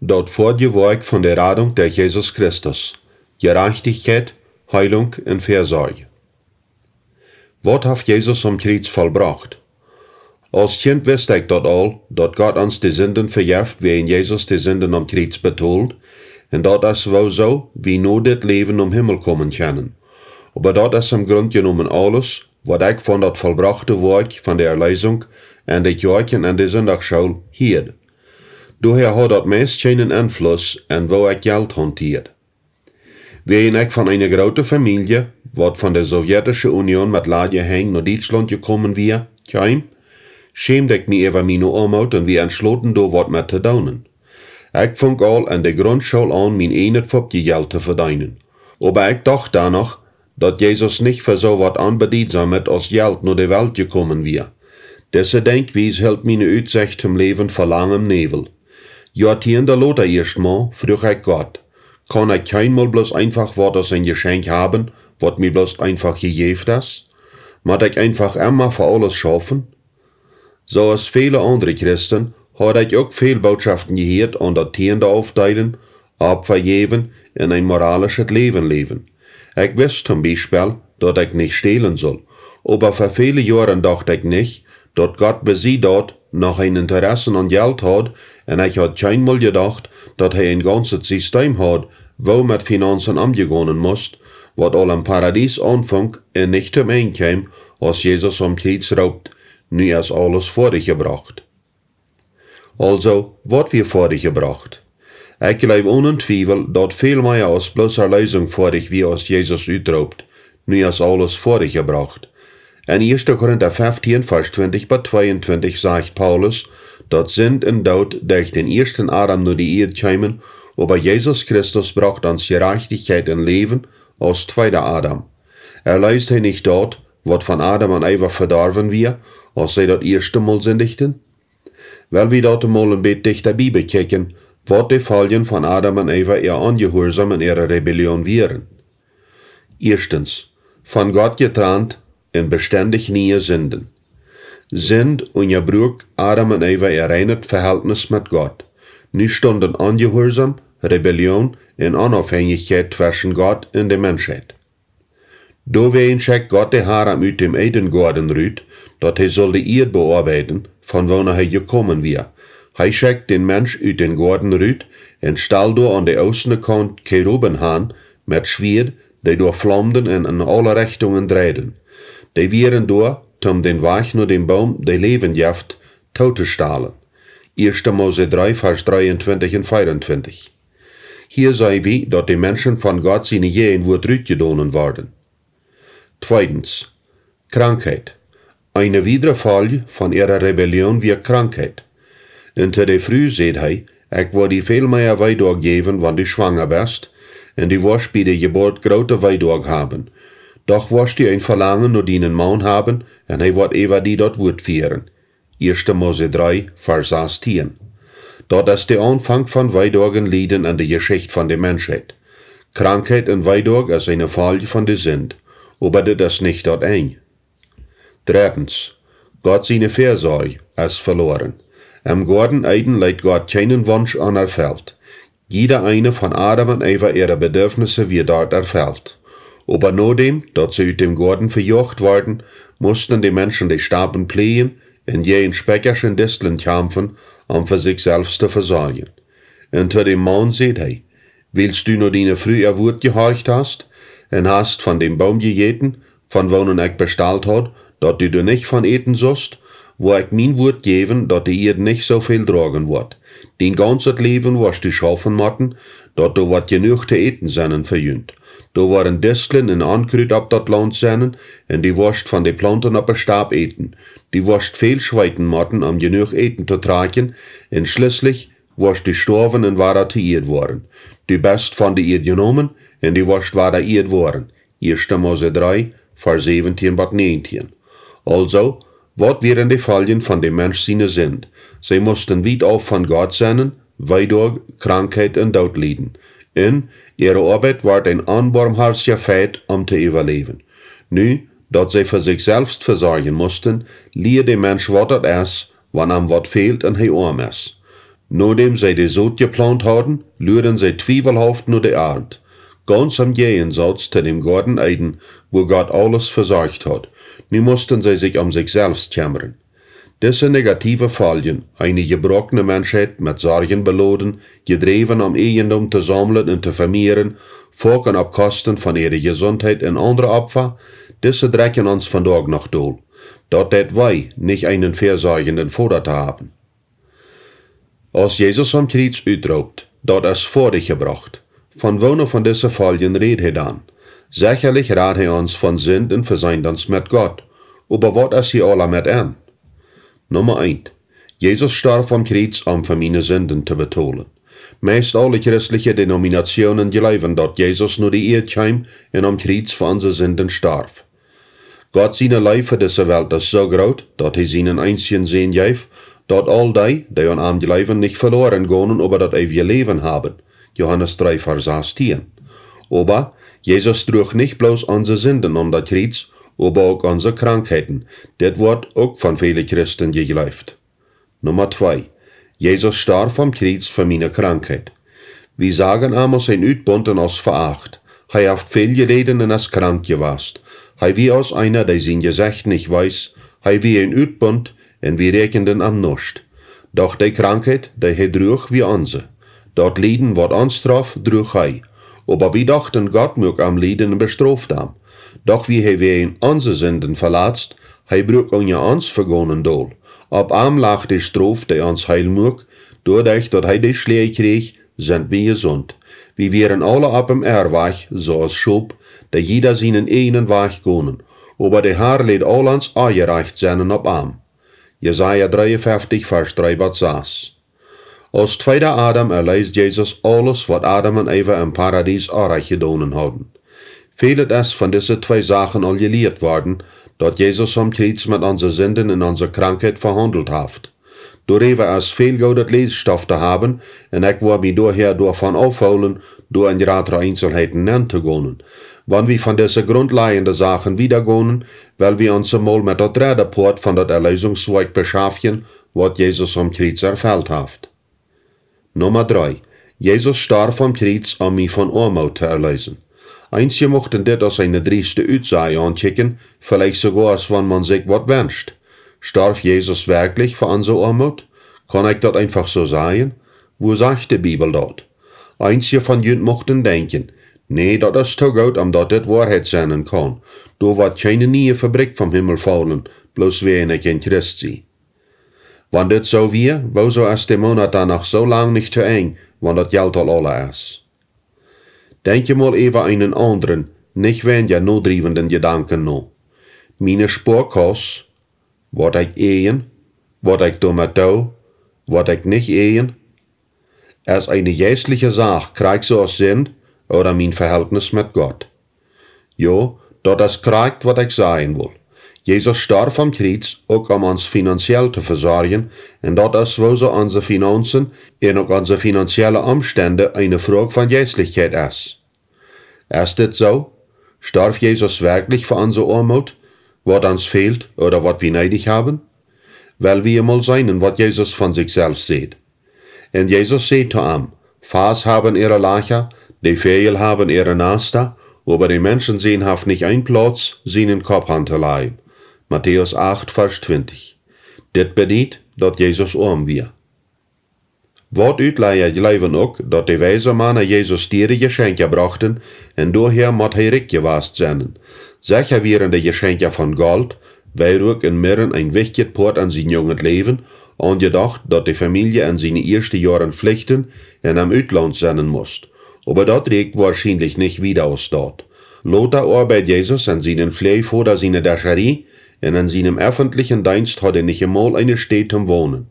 Dat Werk von der Radung der Jesus Christus, Gerechtigkeit, Heilung und Versorgung. Wat hat Jesus am Kreuz vollbracht? Als Kind wist ik dat al, dat Gott uns die Sünden vergeeft, wie in Jesus die Sünden am Kreuz betoelt, en dat is wel zo, wie nur dit Leben am Himmel kommen können. Aber dat is im Grund genommen alles, wat ik van dat vollbrachte Werk van der Erlösung en de Kerken en de Sonntagsschool hield. Daher hat dat meest keinen Einfluss en wo ik Geld hanteert. Wie ik van einer großen Familie, wat von der Sowjetischen Union mit Ladehang nach Deutschland gekommen wie, kam, schämde ich mich über meine Armut und wir entschlossen, da wat mit zu tun. Ich fang all an der Grundschule an, mein eines Geld zu verdienen. Aber ich dachte danach, dass Jesus nicht für so wat anbedient mit als Geld nur der Welt gekommen wir. Diese Denkweise hält meine Aussicht zum Leben vor langem Nebel. Jahrzehnte Lothar erstmal, frug ich Gott, kann ich keinmal bloß einfach wat als ein Geschenk haben, wat mir bloß einfach gegeben ist? Muss ich einfach immer für alles schaffen? So als viele andere Christen, habe ich auch viele Botschaften gehört an das Tiende aufteilen, abvergeben in ein moralisches Leben leben. Ich wusste zum Beispiel, dass ich nicht stehlen soll, aber für viele Jahre dachte ich nicht, dass Gott bei sie dort noch ein Interesse an Geld hat, und ich hatte keinmal gedacht, dass er ein ganzes System hat, wo mit Finanzen umgegangen muss, was all im Paradies anfing und nicht zum Ende kam, als Jesus am Kreuz raubt, nu ist alles vor dich gebracht. Also, wat wir vor dich gebracht? Ich glaube ohne Zweifel, dass viel mehr als bloß Erlösung vor dich wie als Jesus utraubt, nu ist alles vor dich gebracht. In 1. Korinther 15, Vers 20 bis 22 sagt Paulus, dass Sünd und Tod durch den ersten Adam nur die Erde kämen, aber Jesus Christus bracht uns Gerechtigkeit und Leben als zweiter Adam. Leist er nicht dort, wat von Adam an Eva verdorben wir, als sie das erste Mal sündigten? Weil wir dort mal ein bisschen durch die Bibel kicken, wat die Folgen von Adam und Eva ihr Ungehorsam in ihrer Rebellion wären. Erstens, von Gott getrennt und beständig nie Sünden. Sünd und ihr Bruch Adam und Eva ihr reines Verhältnis mit Gott. Nu stunden Ungehorsam, Rebellion und Unabhängigkeit zwischen Gott und der Menschheit. Dowein schickt Gott die Haram uit dem Edengarten rüt, dat hij soll die Erde bearbeiten, von wo er gekommen wir. Hij schickt den Mensch uit den Garten rüt en stal do an der Außenkant Cheruben han, mit Schwert, die durch Flammen en in alle Richtungen drehen. Die wären do, um den Weg nur den Baum, der Leben jaft, Tote stahlen. 1. Mose 3, Vers 23 und 24. Hier sei wie, dass die Menschen von Gott seine Jehen wird rütgedonen worden. Zweitens, Krankheit. Eine Widerfall von ihrer Rebellion wie Krankheit. Unter der Früh seht ich war die viel mehr Weidog geben, wenn du schwanger bist, und die wirst bei der Geburt große Weidog haben. Doch wirst du ein Verlangen nur deinen Mann haben, und er wird über die dort Wut führen. 1. Mose 3, Vers 16. Dort ist der Anfang von Weidogen Lieden an der Geschichte von der Menschheit. Krankheit und Weidog ist eine Folge von der Sünd. Aber das ist nicht dort ein. Drittens, Gott seine Versorgung ist verloren. Im Garten Eden leiht Gott keinen Wunsch an erfüllt. Jeder eine von Adam und Eva ihre Bedürfnisse wird dort erfüllt. Aber nachdem, dass sie aus dem Garten verjagt wurden, mussten die Menschen die Staben pflegen und je in Speckerschen Disteln kämpfen, um für sich selbst zu versorgen. Und zu dem Mann sagt er, willst du nur deine frühe Wut gehorcht hast, und hast von dem Baum gegeten, von wo nun ich bestellt hat, dat du nicht von eten sollst, wo ich mein Wort geben, dat die Erde nicht so viel tragen wird. Dein ganzes Leben wirst du schaffen machen, dat du wat genug zu eten seinen verjünt. Du waren Disteln in Ankrüt ab dat Land seinen, und die wirst von den Planten ab der Stab eten. Die wirst viel schweiten machen, um genug eten zu tragen, und schließlich wirst du sterben und war zu Erde worden. Du bist von der Erde genommen, und die wirst war der Erde worden. 1. Mose 3, Vers 17 bis 19. Also, wat wären die Folgen von dem Mensch seine Sünd? Sie mussten weit auf von Gott sein, weidog Krankheit und Tod leiden. Und ihre Arbeit war ein unbarmherziger Feind, um zu überleben. Nu, dat sie für sich selbst versorgen mussten, lieh der Mensch wat das ist, wann am wat fehlt und arm ist. Nachdem sie die Soot geplant hadden, luren sie zwiefelhaft nur die Arend. Ganz am Gegensatz zu dem Garten Eden, wo Gott alles versorgt hat. Nu mussten sie sich um sich selbst kümmern. Diese negative Folgen, eine gebrochene Menschheit mit Sorgen beladen, gedreven um Eigendom zu sammeln und zu vermehren, folgen auf Kosten von ihrer Gesundheit und andere Opfer, diese drecken uns von Tag nach Tag. Dort det wij nicht einen versorgenden Vater zu haben. Als Jesus am Kreuz uitroept, dat is vor dich gebracht. Von wonen von diese Folgen redet er dann. Sicherlich rät er uns von Sünd und Verseindanz mit Gott. Aber was ist hier alle mit an? Nummer 1. Jesus starb am Kreuz, um für meine Sünden zu bezahlen. Meist alle christliche Denominationen glauben, dass Jesus nur die Erde kam und am Kreuz für unsere Sünden starb. Gott seine Liebe für diese Welt ist so groß, dass er seinen einzigen Sohn gab, dass all die an ihm glauben, nicht verloren gehen, aber das ewige Leben haben. Johannes 3, Vers 16. Aber Jesus trug nicht bloß unsere Sünden um das Kreuz, aber auch unsere Krankheiten. Das wird auch von vielen Christen geglaubt. Nummer 2. Jesus starb am Kreuz für meine Krankheit. Wir sagen einmal sein Utbund und als veracht. Er hat viel geleden und ist krank gewesen. Er wie als einer, der sein Gesicht nicht weiß, er wie ein Utbund und wir rechnen am Nust. Doch die Krankheit, die er trug wie unsere. Dort Lieden wird uns traf, trug er. Aber wir dachten, Gott mög am Lieden bestraft haben. Doch wie er in unsere Sünden verlatzt, er brug uns vergonnen doll. Ab am lag die Straf, die uns heil mög, dadurch, dass er die Schläge krieg, sind wir gesund. Wir wären alle ab dem Erwach, so als Schub, der jeder seinen einen Weg gehen. Aber der Herr lädt all uns angereicht sein ab am. Jesaja 53, Vers 3 bis 6. Als tweeder Adam erleist Jesus alles, was Adam und Eva im Paradies anreich gedonen hadden. Vieles ist von diesen zwei Sachen al gelehrt worden, dass Jesus am Kreuz mit unseren Sünden und unserer Krankheit verhandelt hat. Darüber ist viel gutes Lesstoff zu haben, und ich will mich daher davon aufholen, durch in weitere Einzelheiten nennen zu gehen. Wenn wir von diesen grundlegenden Sachen wiedergehen, weil wir uns einmal mit der dritten Part von der Erlösungswerk beschaffen, was Jesus am Kreuz erfüllt hat. Nummer 3. Jesus starb am Kreuz, um mich von Armut zu erlösen. Einige mochten dit als eine drieste Aussage anchecken, vielleicht sogar als wenn man sich was wünscht. Starb Jesus wirklich für unsere Armut? Kann ich das einfach so sagen? Wo sagt die Bibel dort? Einige von jünt mochten denken, nee, das ist zu gut, dass das Wahrheit sein kann. Da wird keine neue Fabrik vom Himmel fallen, bloß wenn ich ein Christ sei. Wenn das so wäre, wieso ist der Monat danach so lang nicht zu eng, wenn das Geld all alle ist? Denke mal über einen anderen, nicht weniger notdrivenden Gedanken noch. Meine Sparkasse, wat ich ehen, wat ich damit tue, wat ich nicht ehen. Als eine geistliche Sache krieg so als Sinn oder mein Verhältnis mit Gott. Ja, das ist kriegt, was ich sagen will. Jesus starb am Kreuz, auch um uns finanziell zu versorgen, und das ist, wo so unsere Finanzen und auch unsere finanziellen Umstände eine Frage von Geistlichkeit ist. Ist das so? Starb Jesus wirklich für unsere Armut, was uns fehlt oder was wir neidig haben? Weil wir mal sein, was Jesus von sich selbst sieht. Und Jesus sagt zu ihm, Fas haben ihre Lacher, die Vögel haben ihre Nester, aber die Menschen sehen haft nicht einen Platz, seinen Kopf anzuleihen. Matthäus 8, Vers 20. Das bedeutet, dass Jesus arm wir. Wat Uitleier glauben auch, dass die weise Männer Jesus ihre Geschenke brachten, und daher moet hij rijk gewast sein. Sicher wären die Geschenke von Gold, weil auch in Mirren ein wichtiges Part an sein junges Leben, angedacht, dass die Familie in seine ersten Jahren pflichten und am Utland sein muss. Aber das regt wahrscheinlich nicht wieder aus dort. Lothar arbeitet Jesus an seinen Pflege oder seine Dascherie, und an seinem öffentlichen Dienst hat er nicht einmal eine Stätte zum Wohnen.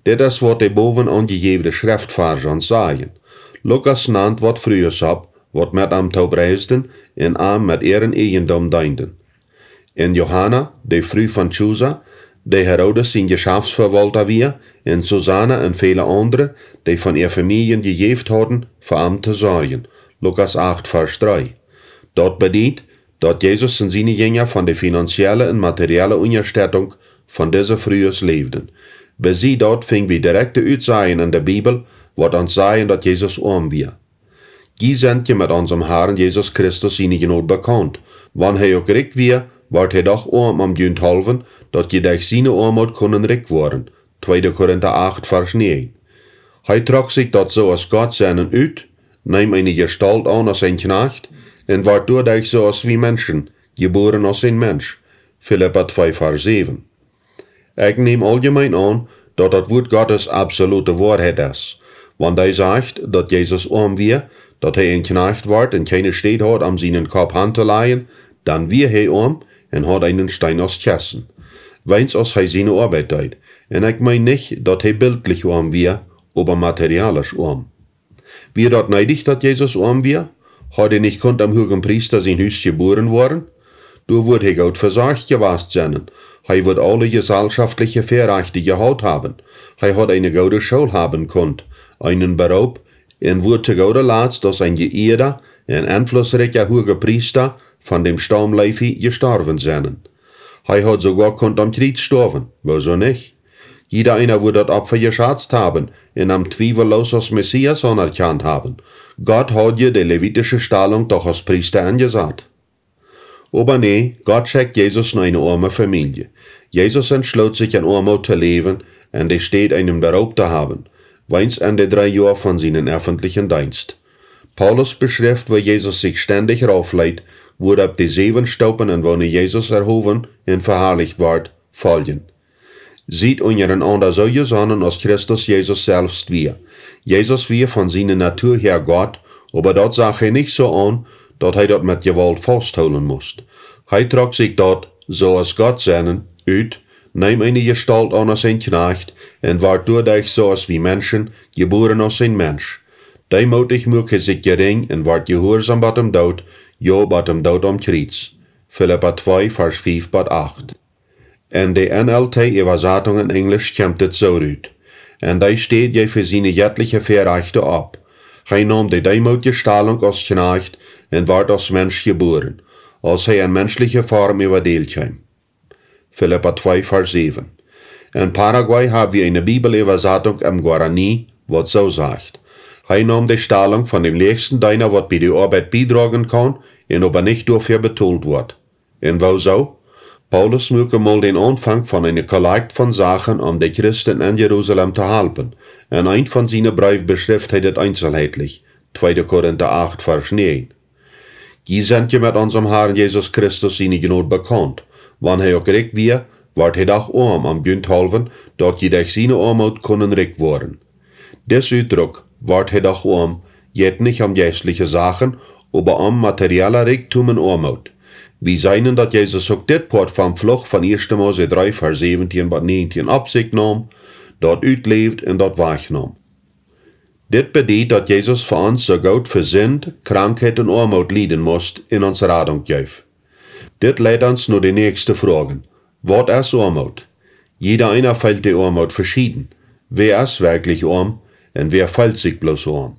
Das ist, was die boven angegebene Schriftverse uns sagen. Lukas nannt, was früher ab, was mit am Taub reisten, und am mit ihren Eigendom dienten. In Johanna, die früh von Chusa, die Herodes sein Geschäftsverwalter war, und Susanna und viele andere, die von ihren Familien gegeben hatten, für ihm zu sorgen. Lukas 8, Vers 3. Dort bedeutet, dass Jesus und seine Jünger von der finanziellen und materiellen Unterstützung von dieser frühes lebten. Bis sie dort fing wir direkte Utsagen in der Bibel, wat uns sagen, dass Jesus arm wir. Die sind je mit unserem Herrn Jesus Christus ihnen genug bekannt. Wann er auch gerecht wir, ward er doch arm am Jünd halven, dat je durch seine Armut können reich worden. 2. Korinther 8, Vers 9. Hij trok sich dat so als Gott seinen uit, nahm eine Gestalt an als ein Knecht, und ward dadurch so als wie Menschen, geboren als ein Mensch. Philippa 2, Vers 7. Ich nehme allgemein an, dat das Wort Gottes absolute Wahrheit ist. Wenn er sagt, dass Jesus arm wir, dass er ein Knecht ward und keine Steht hat, am seinen Kopf Hand zu leihen, dann wir er arm und hat einen Stein aus Kessen. Weins als er seine Arbeit tut. Und ich mein nicht, dass er bildlich arm wir, aber materialisch arm. Wie dort neidig, dass Jesus arm wir? Hat er nicht konnt am hohen Priester sein Haus geboren worden? Du wird er gut versorgt gewesen sein. Er wird alle gesellschaftliche Verrechte gehabt haben. Er hat eine gute Schule haben konnt, einen Beruf, und wird zu guter Letzt als ein geehrter und einflussreicher hoher Priester von dem Stamm Levi gestorben sein. Er hat sogar konnt am Kreuz sterben, wieso nicht? Jeder einer wird das Opfer geschätzt haben und am zweifellos als Messias anerkannt haben. Gott hat je die levitische Stellung doch als Priester angesagt. Aber nee, Gott schickt Jesus in eine arme Familie. Jesus entschloss sich in Armut zu leben und er steht einen Beruf zu haben, weins an die 3 Jahre von seinem öffentlichen Dienst. Paulus beschreibt, wo Jesus sich ständig raufleiht, wo ab die 7 Stufen und wo Jesus erhoben und verherrlicht ward, folgen. Sieht unseren ander so gesonnen als Christus Jesus selbst wir. Jesus wir von seiner Natur her Gott, aber dort sah er nicht so an, dass er dort mit Gewalt festholen musste. Er trug sich dort, so als Gott seinen, uit, nahm eine Gestalt an als ein Knecht und ward dadurch so als wie Menschen, geboren als ein Mensch. Demutig möge sich gering und ward gehorsam bei dem Tod, ja bei dem Tod am Kreuz. Philippa 2, Vers 5 bis 8. En de NLT-Übersetzung in Englisch kommt es so uit. En da steht je für seine göttliche Verrechte ab. Hij nahm die demutige Stellung als Knecht und ward als Mensch geboren, als hij in menschliche Form überdeelt kam. Philippa 2, Vers 7. In Paraguay haben wir eine Bibelübersetzung im Guarani, was so sagt. Hij nahm die Stellung von dem letzten Deiner, was bei der Arbeit beitragen kann, und aber nicht dafür betont wird. Und wo so? Paulus möge mal den Anfang von einer Kollekt von Sachen, um die Christen in Jerusalem zu helfen. Und ein von seinen Briefen beschreibt er das einzelheitlich. 2. Korinther 8, Vers 9. Die sind ja mit unserem Herrn Jesus Christus seine Gnade bekannt. Wann er auch gerecht wir, ward er doch arm am Bünd halven, dort je durch seine Armut können reich worden. Des Ausdruck, ward er doch arm, geht nicht um geistliche Sachen, aber um materieller Reichtum und Armut. Wir seien, dass Jesus auch dit Port vom Fluch von 1. Mose 3, Vers 17 bis 19 ab sich nahm, dort uitleeft und dort wegnahm. Dit bedeutet, dass Jesus für uns so gut für Sünd, Krankheit und Armut leiden musste in uns Rettung geben. Dit leitet uns nur die nächste Frage. Was ist Armut? Jeder einer fällt die Armut verschieden. Wer ist wirklich arm und wer fällt sich bloß arm?